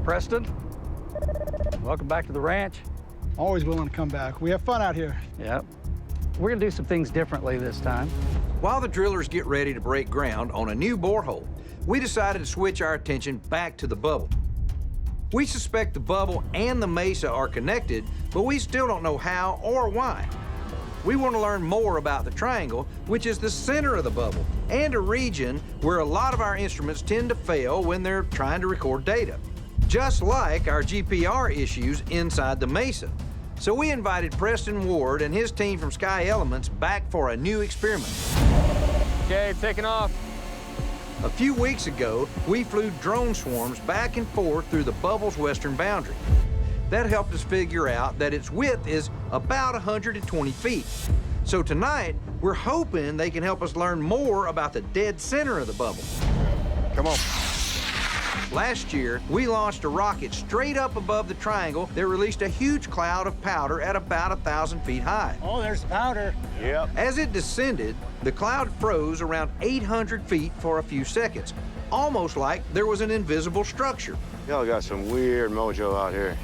Preston, welcome back to the ranch. Always willing to come back. We have fun out here. Yep. We're gonna do some things differently this time. While the drillers get ready to break ground on a new borehole, we decided to switch our attention back to the bubble. We suspect the bubble and the mesa are connected, but we still don't know how or why. We want to learn more about the triangle, which is the center of the bubble, and a region where a lot of our instruments tend to fail when they're trying to record data, just like our GPR issues inside the mesa. So we invited Preston Ward and his team from Sky Elements back for a new experiment. Okay, taking off. A few weeks ago, we flew drone swarms back and forth through the bubble's western boundary. That helped us figure out that its width is about 120 feet. So tonight, we're hoping they can help us learn more about the dead center of the bubble. Come on. Last year, we launched a rocket straight up above the triangle that released a huge cloud of powder at about 1,000 feet high. Oh, there's the powder. Yep. As it descended, the cloud froze around 800 feet for a few seconds, almost like there was an invisible structure. Y'all got some weird mojo out here.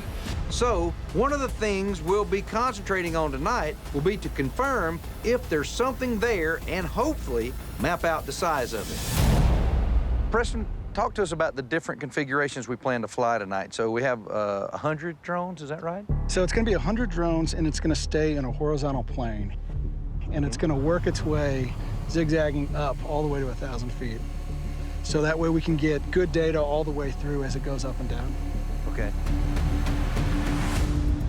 So, one of the things we'll be concentrating on tonight will be to confirm if there's something there and hopefully map out the size of it. Preston, talk to us about the different configurations we plan to fly tonight. So we have 100 drones, is that right? So it's going to be 100 drones, and it's going to stay in a horizontal plane. And it's going to work its way, zigzagging up all the way to 1,000 feet. So that way we can get good data all the way through as it goes up and down. Okay.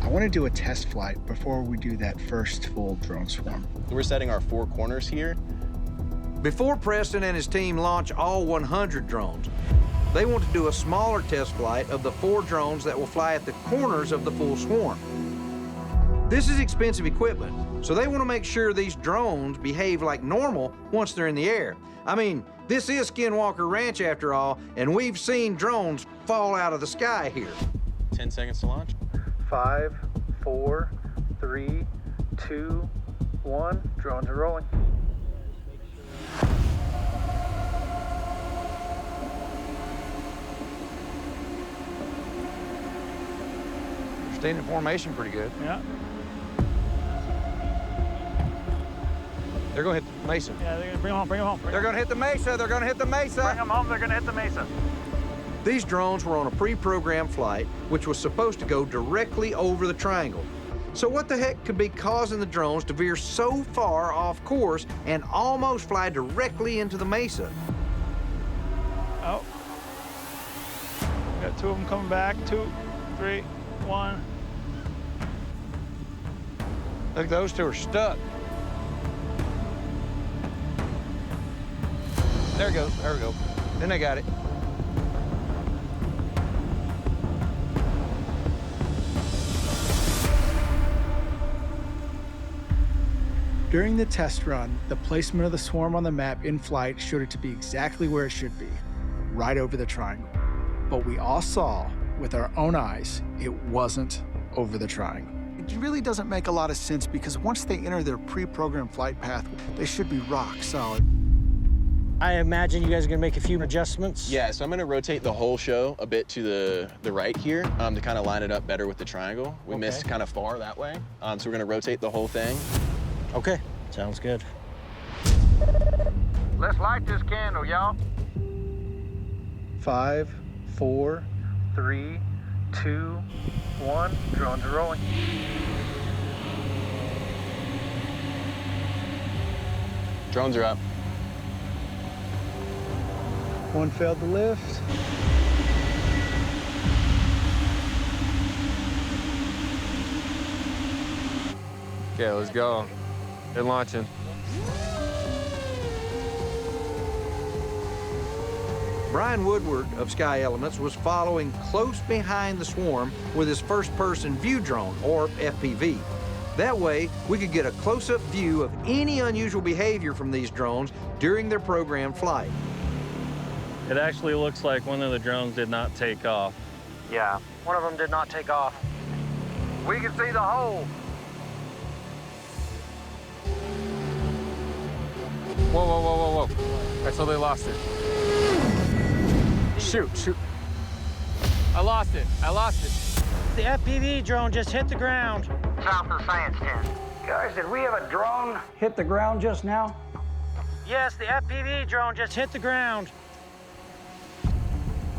I want to do a test flight before we do that first full drone swarm. We're setting our 4 corners here. Before Preston and his team launch all 100 drones, they want to do a smaller test flight of the 4 drones that will fly at the corners of the full swarm. This is expensive equipment, so they want to make sure these drones behave like normal once they're in the air. I mean, this is Skinwalker Ranch after all, and we've seen drones fall out of the sky here. 10 seconds to launch. 5, 4, 3, 2, 1. Drones are rolling. Staying in formation pretty good. Yeah. They're going to hit the mesa. Yeah, they're gonna bring them home, bring them home. They're going to hit the mesa. They're going to hit the mesa. Bring them home, they're gonna hit the mesa. These drones were on a pre-programmed flight, which was supposed to go directly over the triangle. So what the heck could be causing the drones to veer so far off course and almost fly directly into the mesa? Oh. Got 2 of them coming back. 2, 3, 1. Look, those 2 are stuck. There it goes, there we go. Then they got it. During the test run, the placement of the swarm on the map in flight showed it to be exactly where it should be, right over the triangle. But we all saw with our own eyes, it wasn't over the triangle. It really doesn't make a lot of sense because once they enter their pre-programmed flight path, they should be rock solid. I imagine you guys are gonna make a few adjustments. Yeah, so I'm gonna rotate the whole show a bit to the right here to kind of line it up better with the triangle. We missed kind of far that way, so we're gonna rotate the whole thing. Okay, sounds good. Let's light this candle, y'all. 5, 4, 3, 2, 1. Drones are rolling. Drones are up. 1 failed to lift. Okay, let's go. They're launching. Brian Woodward of Sky Elements was following close behind the swarm with his first-person view drone, or FPV. That way, we could get a close-up view of any unusual behavior from these drones during their programmed flight. It actually looks like one of the drones did not take off. Yeah, one of them did not take off. We can see the hole. Whoa, whoa, whoa, whoa, whoa. That's how they lost it. Shoot, shoot. I lost it. I lost it. The FPV drone just hit the ground. South of Science Tent. Guys, did we have a drone hit the ground just now? Yes, the FPV drone just hit the ground.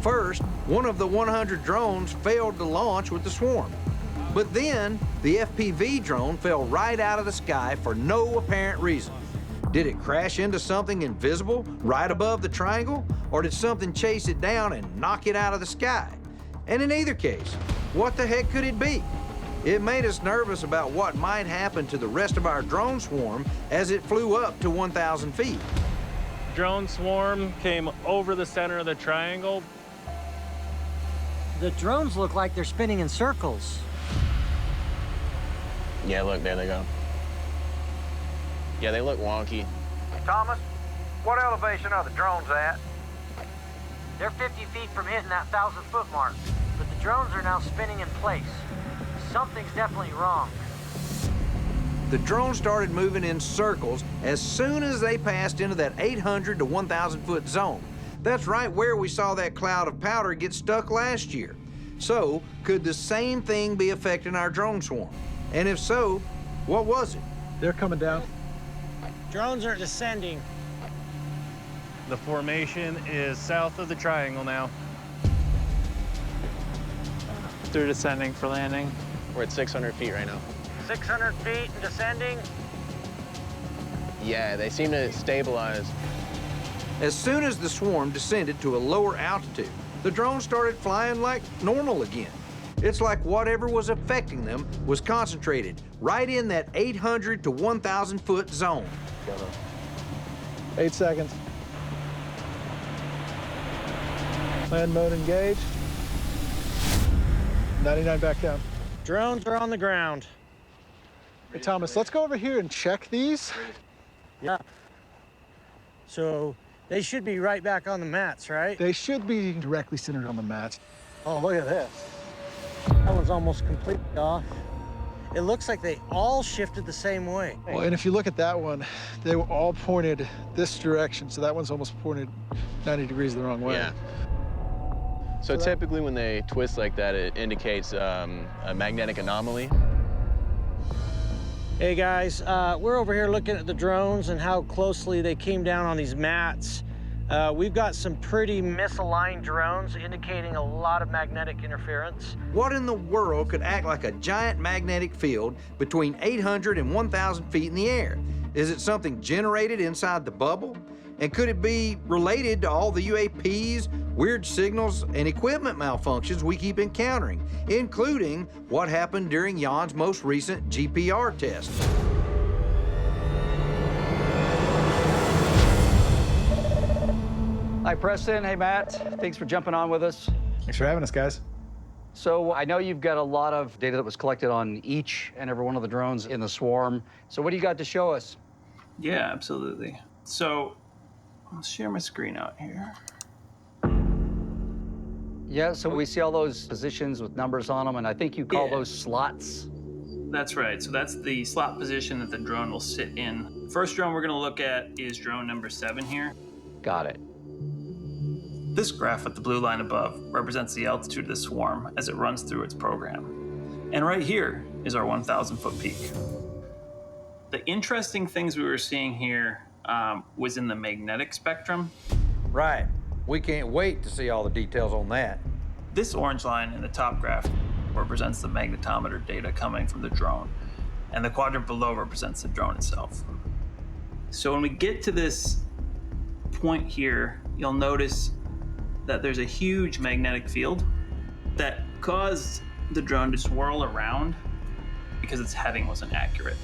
First, one of the 100 drones failed to launch with the swarm. But then, the FPV drone fell right out of the sky for no apparent reason. Did it crash into something invisible right above the triangle? Or did something chase it down and knock it out of the sky? And in either case, what the heck could it be? It made us nervous about what might happen to the rest of our drone swarm as it flew up to 1,000 feet. Drone swarm came over the center of the triangle. The drones look like they're spinning in circles. Yeah, look, there they go. Yeah, they look wonky. Thomas, what elevation are the drones at? They're 50 feet from hitting that 1,000-foot mark, but the drones are now spinning in place. Something's definitely wrong. The drone started moving in circles as soon as they passed into that 800 to 1,000 foot zone. That's right where we saw that cloud of powder get stuck last year. So, could the same thing be affecting our drone swarm? And if so, what was it? They're coming down. Drones are descending. The formation is south of the triangle now. They're descending for landing. We're at 600 feet right now. 600 feet and descending. Yeah, they seem to stabilize. As soon as the swarm descended to a lower altitude, the drone started flying like normal again. It's like whatever was affecting them was concentrated right in that 800 to 1,000 foot zone. 8 seconds. Land mode engaged. 99 back down. Drones are on the ground. Hey, Thomas, let's go over here and check these. Yeah. So they should be right back on the mats, right? They should be directly centered on the mats. Oh, look at this. That one's almost completely off. It looks like they all shifted the same way. Well, and if you look at that one, they were all pointed this direction, so that one's almost pointed 90 degrees the wrong way. Yeah. So typically when they twist like that, it indicates a magnetic anomaly. Hey guys, we're over here looking at the drones and how closely they came down on these mats. We've got some pretty misaligned drones indicating a lot of magnetic interference. What in the world could act like a giant magnetic field between 800 and 1,000 feet in the air? Is it something generated inside the bubble? And could it be related to all the UAPs, weird signals, and equipment malfunctions we keep encountering, including what happened during Jan's most recent GPR test? Hi, Preston. Hey, Matt. Thanks for jumping on with us. Thanks for having us, guys. So I know you've got a lot of data that was collected on each and every one of the drones in the swarm. So what do you got to show us? Yeah, absolutely. So I'll share my screen out here. Yeah, so we see all those positions with numbers on them, and I think you call those slots. That's right. So that's the slot position that the drone will sit in. First drone we're going to look at is drone number 7 here. Got it. This graph with the blue line above represents the altitude of the swarm as it runs through its program. And right here is our 1,000-foot peak. The interesting things we were seeing here was in the magnetic spectrum. Right. We can't wait to see all the details on that. This orange line in the top graph represents the magnetometer data coming from the drone, and the quadrant below represents the drone itself. So when we get to this point here, you'll notice that there's a huge magnetic field that caused the drone to swirl around because its heading wasn't accurate.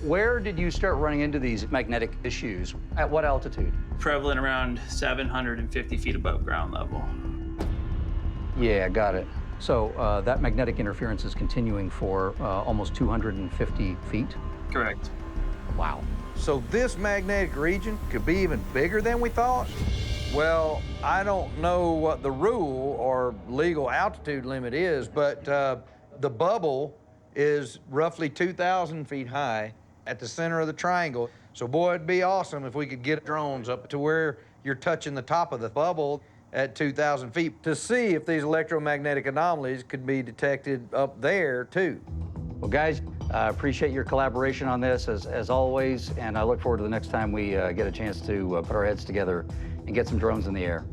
Where did you start running into these magnetic issues? At what altitude? Prevalent around 750 feet above ground level. Yeah, got it. So that magnetic interference is continuing for almost 250 feet? Correct. Wow. So this magnetic region could be even bigger than we thought? Well, I don't know what the rule or legal altitude limit is, but the bubble is roughly 2,000 feet high at the center of the triangle. So boy, it'd be awesome if we could get drones up to where you're touching the top of the bubble. at 2,000 feet to see if these electromagnetic anomalies could be detected up there too. Well, guys, I appreciate your collaboration on this as always, and I look forward to the next time we get a chance to put our heads together and get some drones in the air.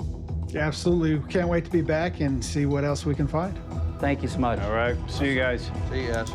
Absolutely. Can't wait to be back and see what else we can find. Thank you so much. All right. See you guys. See you guys.